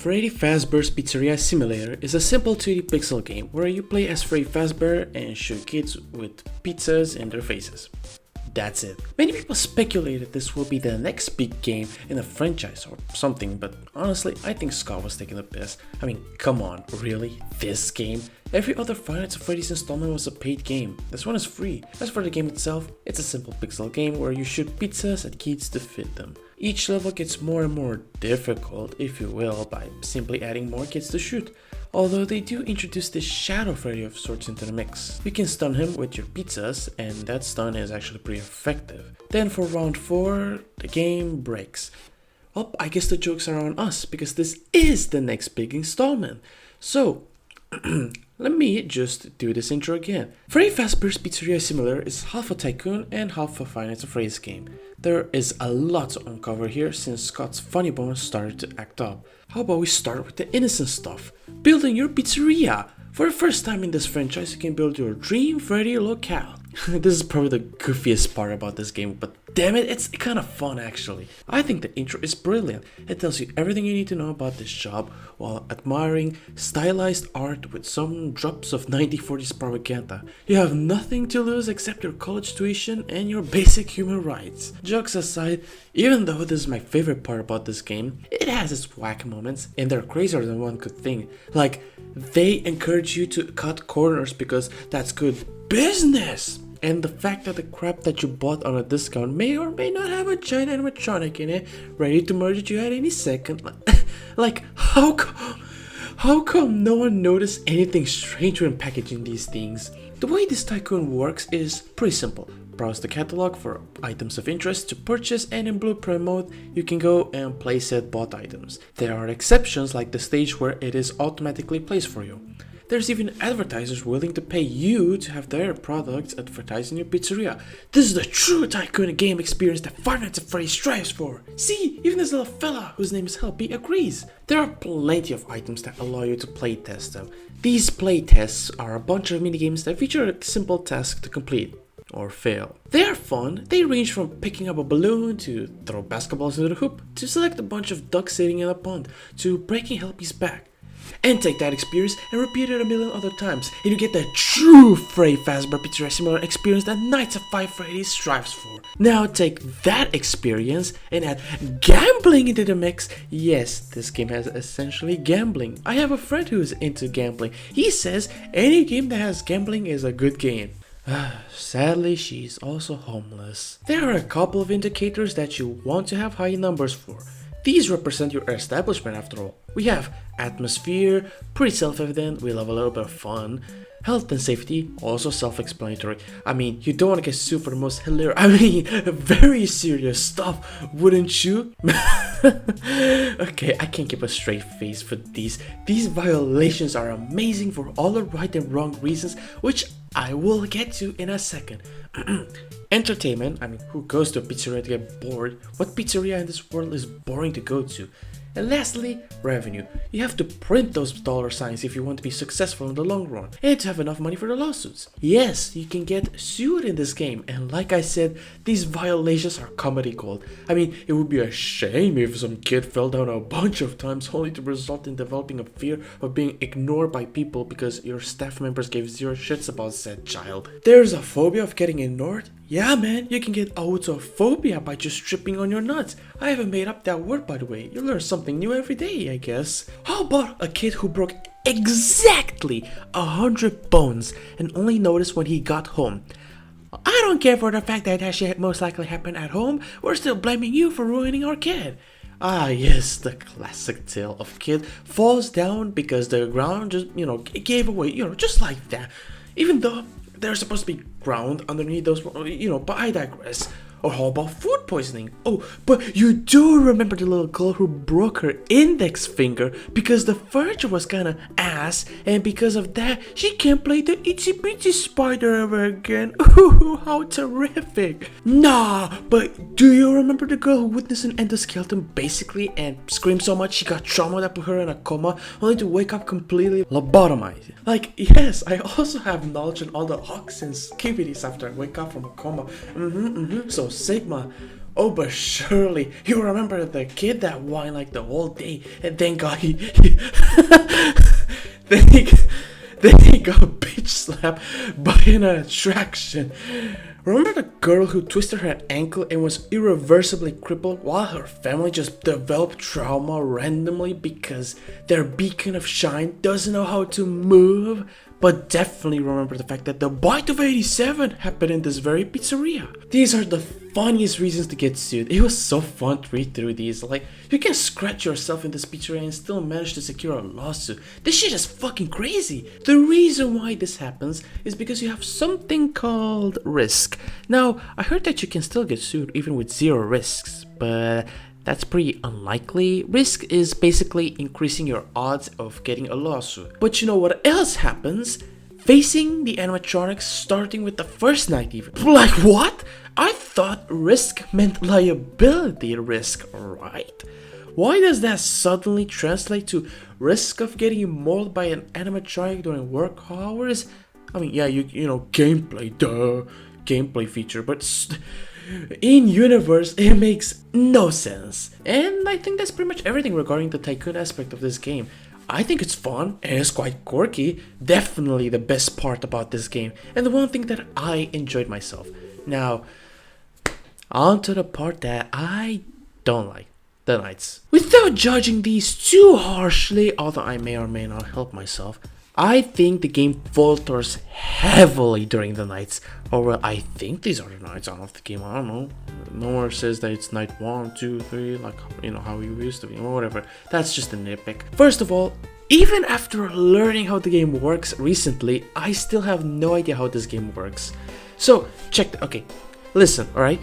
Freddy Fazbear's Pizzeria Simulator is a simple 2D pixel game where you play as Freddy Fazbear and shoot kids with pizzas in their faces. That's it. Many people speculated this will be the next big game in the franchise or something, but honestly, I think Scott was taking the piss. I mean, come on, really? This game? Every other Five Nights at Freddy's installment was a paid game. This one is free. As for the game itself, it's a simple pixel game where you shoot pizzas at kids to feed them. Each level gets more and more difficult, if you will, by simply adding more kids to shoot. Although they do introduce this Shadow Freddy of sorts into the mix. You can stun him with your pizzas, and that stun is actually pretty effective. Then for round 4, the game breaks. Well, I guess the jokes are on us, because this is the next big installment. So, let me just do this intro again. Freddy Fazbear's Pizzeria Simulator is half a tycoon and half a Five Nights at Freddy's game. There is a lot to uncover here since Scott's funny bone started to act up. How about we start with the innocent stuff? Building your pizzeria! For the first time in this franchise, you can build your dream Freddy locale. This is probably the goofiest part about this game, but damn it, it's kind of fun actually. I think the intro is brilliant. It tells you everything you need to know about this job while admiring stylized art with some drops of 1940s propaganda. You have nothing to lose except your college tuition and your basic human rights. Jokes aside, even though this is my favorite part about this game, it has its whack moments and they're crazier than one could think. Like, they encourage you to cut corners because that's good business! And the fact that the crap that you bought on a discount may or may not have a giant animatronic in it, ready to murder you at any second. Like, how come no one noticed anything strange when packaging these things? The way this tycoon works is pretty simple. Browse the catalog for items of interest to purchase, and in blueprint mode, you can go and place said bought items. There are exceptions like the stage where it is automatically placed for you. There's even advertisers willing to pay you to have their products advertised in your pizzeria. This is the true tycoon game experience that Five Nights at Freddy's strives for. See, even this little fella, whose name is Helpy, agrees. There are plenty of items that allow you to playtest them. These playtests are a bunch of minigames that feature a simple task to complete. Or fail. They are fun. They range from picking up a balloon to throw basketballs into the hoop, to select a bunch of ducks sitting in a pond, to breaking Helpy's back. And take that experience and repeat it a million other times, and you get the true Freddy Fazbear Pizzeria Simulator experience that Nights at Five Freddy's strives for. Now take that experience and add gambling into the mix. Yes, this game has essentially gambling. I have a friend who is into gambling. He says any game that has gambling is a good game. Sadly, she's also homeless. There are a couple of indicators that you want to have high numbers for. These represent your establishment after all. We have atmosphere, pretty self-evident, we love a little bit of fun. Health and safety, also self-explanatory. I mean, you don't want to get sued for the most hilarious, very serious stuff, wouldn't you? Okay, I can't keep a straight face for these. These violations are amazing for all the right and wrong reasons, which I will get to in a second. Entertainment, I mean, who goes to a pizzeria to get bored? What pizzeria in this world is boring to go to? And lastly, revenue. You have to print those dollar signs if you want to be successful in the long run and to have enough money for the lawsuits. Yes, you can get sued in this game, and like I said, these violations are comedy gold. I mean, it would be a shame if some kid fell down a bunch of times only to result in developing a fear of being ignored by people because your staff members gave zero shits about said child. There's a phobia of getting ignored? Yeah man, you can get autophobia by just tripping on your nuts. I haven't made up that word, by the way. You learn something new every day, I guess. How about a kid who broke exactly 100 bones and only noticed when he got home? I don't care for the fact that that shit most likely happened at home. We're still blaming you for ruining our kid. Ah yes, the classic tale of kid falls down because the ground just, gave away, just like that. Even though there's supposed to be ground underneath those, but I digress. Or how about food poisoning? Oh, but you do remember the little girl who broke her index finger because the furniture was kinda ass, and because of that, she can't play the itsy bitsy spider ever again. Ooh, how terrific. Nah, but do you remember the girl who witnessed an endoskeleton basically and screamed so much she got trauma that put her in a coma only to wake up completely lobotomized? Like, yes, I also have knowledge on all the hawks and skibbities after I wake up from a coma. So Sigma, Oh, but surely you remember the kid that whined like the whole day and then got then he then he got bitch slapped by an attraction. Remember the girl who twisted her ankle and was irreversibly crippled while her family just developed trauma randomly because their beacon of shine doesn't know how to move? But definitely remember the fact that the bite of 87 happened in this very pizzeria. These are the funniest reasons to get sued. It was so fun to read through these. Like, you can scratch yourself in this pizzeria and still manage to secure a lawsuit. This shit is fucking crazy. The reason why this happens is because you have something called risk. Now, I heard that you can still get sued even with zero risks, but that's pretty unlikely. Risk is basically increasing your odds of getting a lawsuit. But you know what else happens? Facing the animatronics starting with the first night even. Like what? I thought risk meant liability risk, right? Why does that suddenly translate to risk of getting mauled by an animatronic during work hours? I mean, yeah, you know, gameplay, duh, gameplay feature, but in universe, it makes no sense. And I think that's pretty much everything regarding the tycoon aspect of this game. I think it's fun and it's quite quirky. Definitely the best part about this game, and the one thing that I enjoyed myself. Now, on to the part that I don't like, the nights. Without judging these too harshly, although I may or may not help myself, I think the game falters heavily during the nights. Or well, I think these are the nights of the game, I don't know. Nowhere says that it's night 1, 2, 3, like, you know, how we used to be, or whatever. That's just a nitpick. First of all, even after learning how the game works recently, I still have no idea how this game works. So, okay, listen, alright?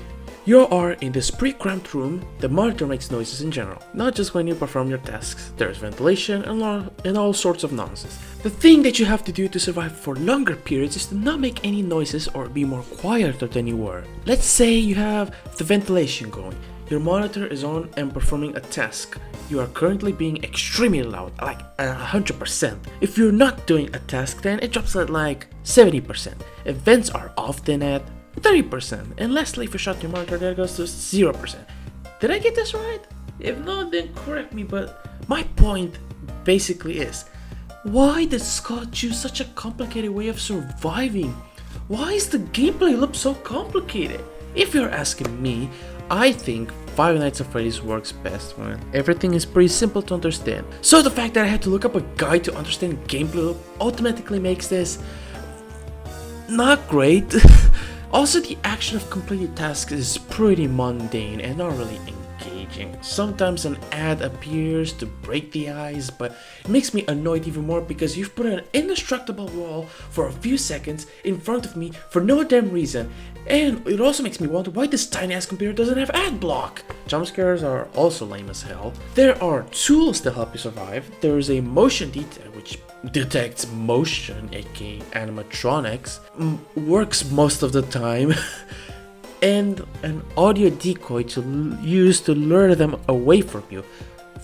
You are in this pre-cramped room. The monitor makes noises in general, not just when you perform your tasks. There's ventilation and all sorts of nonsense. The thing that you have to do to survive for longer periods is to not make any noises or be more quieter than you were. Let's say you have the ventilation going. Your monitor is on and performing a task. You are currently being extremely loud, like 100%. If you're not doing a task, then it drops at like 70%. If vents are off, then at 30%, and lastly, if you shut your monitor, that goes to 0%. Did I get this right? If not, then correct me, but my point basically is, why did Scott choose such a complicated way of surviving? Why is the gameplay loop so complicated? If you're asking me, I think Five Nights at Freddy's works best when everything is pretty simple to understand. So the fact that I had to look up a guide to understand gameplay loop automatically makes this not great. Also, the action of completing tasks is pretty mundane and not really engaging. Sometimes an ad appears to break the ice, but it makes me annoyed even more because you've put an indestructible wall for a few seconds in front of me for no damn reason. And it also makes me wonder why this tiny ass computer doesn't have ad block. Jump scares are also lame as hell. There are tools to help you survive. There is a motion detector which detects motion, aka animatronics, works most of the time, and an audio decoy to use to lure them away from you.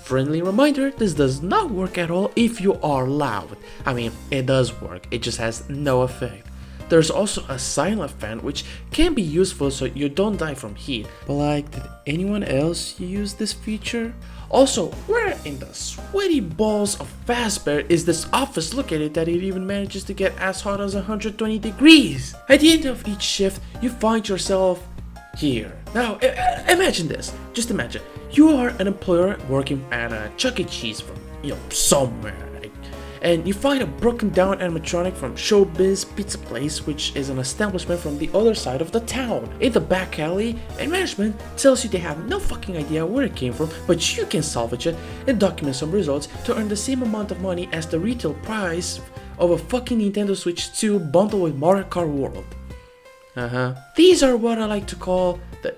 Friendly reminder, this does not work at all if you are loud. I mean, it does work, it just has no effect. There's also a silent fan which can be useful so you don't die from heat. But like, did anyone else use this feature? Also, where in the sweaty balls of Fazbear is this office located that it even manages to get as hot as 120 degrees? At the end of each shift, you find yourself here. Now, imagine this. Just imagine. You are an employer working at a Chuck E. Cheese from, somewhere. And you find a broken down animatronic from Showbiz Pizza Place, which is an establishment from the other side of the town, in the back alley, and management tells you they have no fucking idea where it came from, but you can salvage it and document some results to earn the same amount of money as the retail price of a fucking Nintendo Switch 2 bundled with Mario Kart World. These are what I like to call the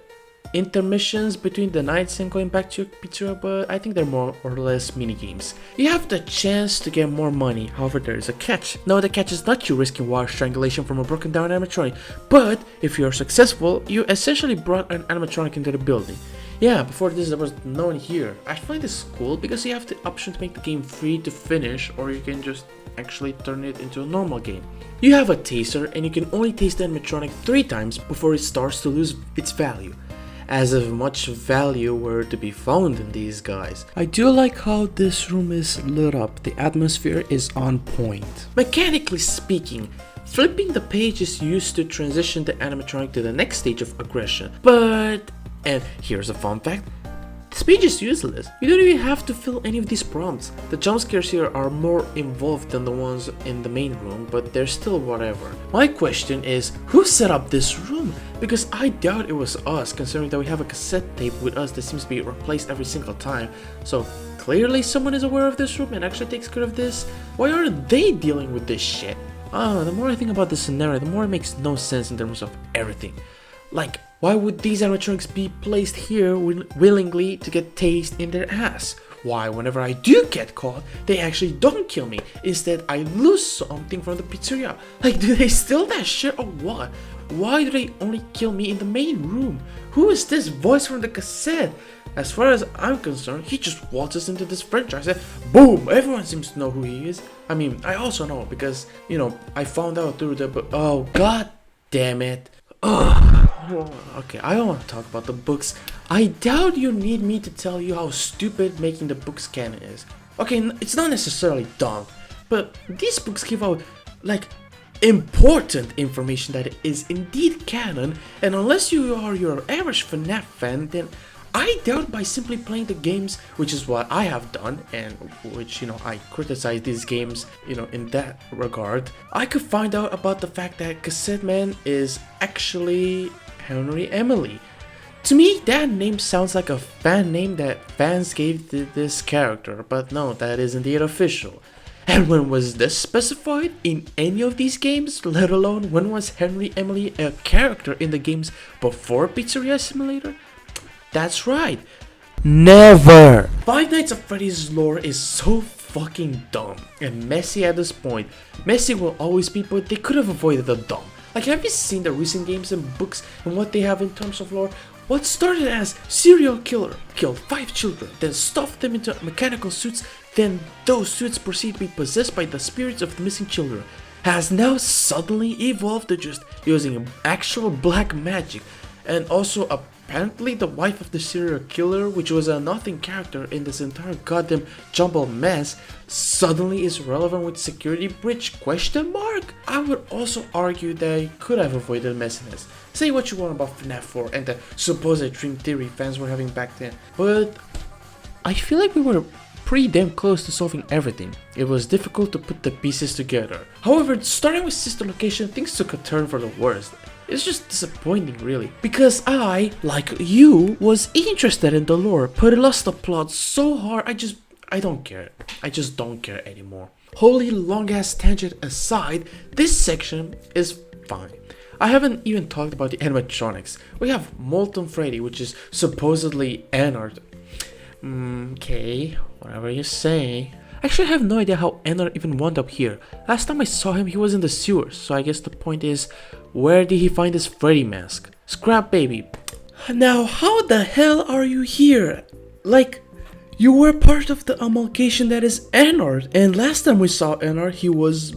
intermissions between the nights and going back to your pizzeria, but I think they're more or less mini games. You have the chance to get more money, however there is a catch. No, the catch is not you risking wire strangulation from a broken down animatronic, but if you're successful, you essentially brought an animatronic into the building. Yeah, before this there was no one here. I find this cool because you have the option to make the game free to finish, or you can just actually turn it into a normal game. You have a taster and you can only taste the animatronic 3 times before it starts to lose its value. as if much value were to be found in these guys. I do like how this room is lit up, the atmosphere is on point. Mechanically speaking, flipping the page is used to transition the animatronic to the next stage of aggression, but, and here's a fun fact, this page is useless. You don't even have to fill any of these prompts. The jump scares here are more involved than the ones in the main room, but they're still whatever. My question is, who set up this room? Because I doubt it was us, considering that we have a cassette tape with us that seems to be replaced every single time. So clearly someone is aware of this room and actually takes care of this. Why aren't they dealing with this shit? The more I think about this scenario, the more it makes no sense in terms of everything. Like, why would these animatronics be placed here willingly to get tased in their ass? Why, whenever I do get caught, they actually don't kill me. Instead, I lose something from the pizzeria. Like, do they steal that shit or what? Why do they only kill me in the main room? Who is this voice from the cassette? As far as I'm concerned, he just waltzes into this franchise and boom, everyone seems to know who he is. I mean, I also know because, you know, I found out through the oh god damn it. Ugh. Okay, I don't want to talk about the books. I doubt you need me to tell you how stupid making the books canon is. Okay, it's not necessarily dumb, but these books give out, like, important information that is indeed canon, and unless you are your average FNAF fan, then I doubt by simply playing the games, which is what I have done, and which, you know, I criticize these games, you know, in that regard, I could find out about the fact that Cassette Man is actually Henry Emily. To me, that name sounds like a fan name that fans gave to this character, but no, that is indeed official. And when was this specified in any of these games, let alone when was Henry Emily a character in the games before Pizzeria Simulator? That's right, never! Five Nights at Freddy's lore is so fucking dumb and messy at this point. Messy will always be, but they could have avoided the dumb. Like, have you seen the recent games and books and what they have in terms of lore? What started as serial killer killed 5 children, then stuffed them into mechanical suits, then those suits proceed to be possessed by the spirits of the missing children, has now suddenly evolved to just using actual black magic, and also apparently the wife of the serial killer, which was a nothing character in this entire goddamn jumbled mess, suddenly is relevant with security breach question mark? I would also argue they could have avoided messiness. Say what you want about FNAF 4 and the supposed Dream Theory fans were having back then, but I feel like we were pretty damn close to solving everything. It was difficult to put the pieces together. However, starting with Sister Location, things took a turn for the worst. It's just disappointing, really, because I, like you, was interested in the lore, but it lost the plot so hard I don't care. I just don't care anymore. Holy long ass tangent aside, this section is fine. I haven't even talked about the animatronics. We have Molten Freddy, which is supposedly Anard. Okay, whatever you say. Actually, I have no idea how Anard even wound up here. Last time I saw him, he was in the sewers, so I guess the point is, where did he find his Freddy mask? Scrap baby. Now, how the hell are you here? Like, you were part of the amalgamation that is Anard, and last time we saw Anard, he was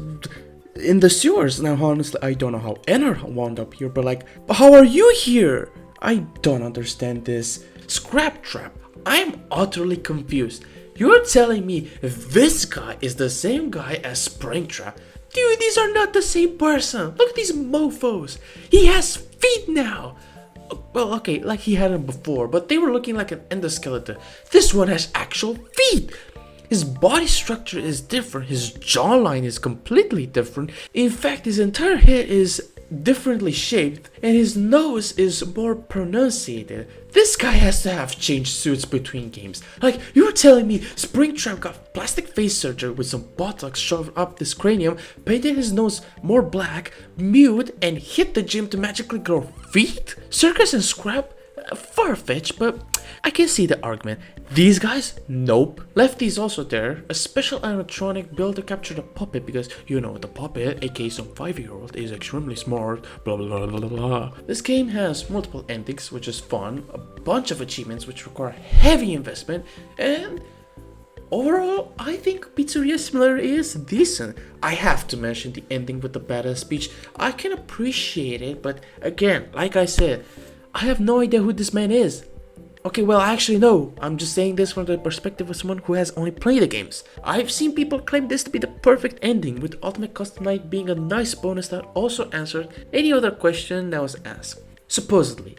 in the sewers. Now, honestly, I don't know how Anard wound up here, but like, how are you here? I don't understand this. Scrap Trap. I'm utterly confused. You're telling me this guy is the same guy as Springtrap? Dude, these are not the same person. Look at these mofos. He has feet now. Well, okay, like he had them before, but they were looking like an endoskeleton. This one has actual feet. His body structure is different. His jawline is completely different. In fact, his entire head is differently shaped and his nose is more pronunciated. This guy has to have changed suits between games. Like, you're telling me Springtrap got plastic face surgery with some botox shoved up this cranium, painted his nose more black, mute, and hit the gym to magically grow feet? Circus and Scrap? Far-fetched, but I can see the argument. These guys? Nope. Lefty's also there. A special animatronic built to capture the puppet because, you know, the puppet, aka some 5-year-old, is extremely smart, blah blah blah blah blah. This game has multiple endings, which is fun, a bunch of achievements which require heavy investment, and overall, I think Pizzeria Simulator is decent. I have to mention the ending with the badass speech. I can appreciate it, but again, like I said, I have no idea who this man is. Okay, well, actually, no. I'm just saying this from the perspective of someone who has only played the games. I've seen people claim this to be the perfect ending, with Ultimate Custom Night being a nice bonus that also answered any other question that was asked, supposedly.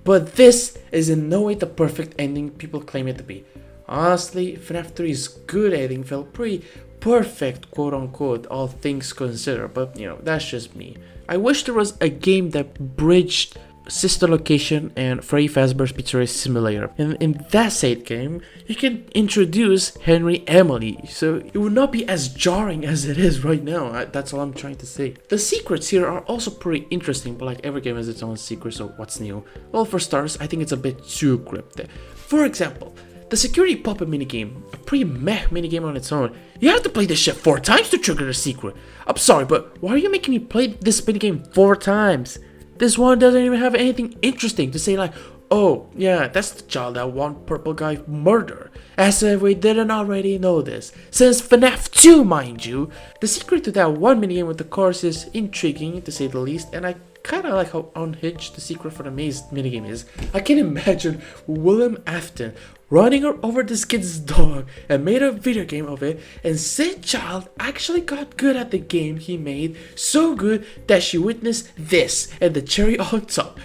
But this is in no way the perfect ending people claim it to be. Honestly, FNAF 3's good ending felt pretty perfect, quote unquote, all things considered, but you know, that's just me. I wish there was a game that bridged Sister Location and Freddy Fazbear's Pizzeria Simulator. And in that said game, you can introduce Henry Emily, so it would not be as jarring as it is right now. That's all I'm trying to say. The secrets here are also pretty interesting, but like every game has its own secret, so what's new? Well, for starters, I think it's a bit too cryptic. For example, the security puppet minigame, a pretty meh minigame on its own. You have to play this shit 4 times to trigger the secret. I'm sorry, but why are you making me play this minigame 4 times? This one doesn't even have anything interesting to say like, oh yeah, that's the child that one purple guy murdered. As if we didn't already know this. Since FNAF 2, mind you. The secret to that one minigame with the cars is intriguing to say the least, and I kinda like how unhinged the secret for the maze minigame is. I can imagine William Afton running over this kid's dog and made a video game of it, and said child actually got good at the game he made, so good that she witnessed this and the cherry on top.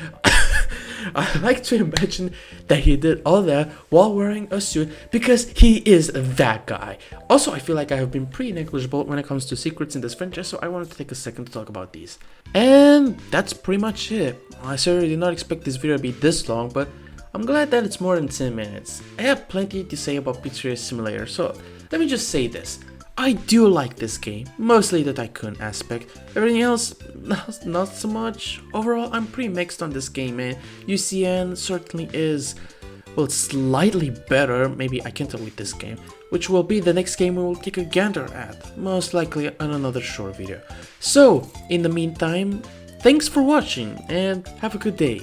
I like to imagine that he did all that while wearing a suit because he is that guy. Also, I feel like I have been pretty negligible when it comes to secrets in this franchise, so I wanted to take a second to talk about these. And that's pretty much it. I certainly did not expect this video to be this long, but I'm glad that it's more than 10 minutes. I have plenty to say about Pizzeria Simulator, so let me just say this. I do like this game, mostly the tycoon aspect. Everything else, not so much. Overall, I'm pretty mixed on this game, and UCN certainly is, well, slightly better, maybe I can tell with this game, which will be the next game we will take a gander at, most likely on another short video. So, in the meantime, thanks for watching, and have a good day.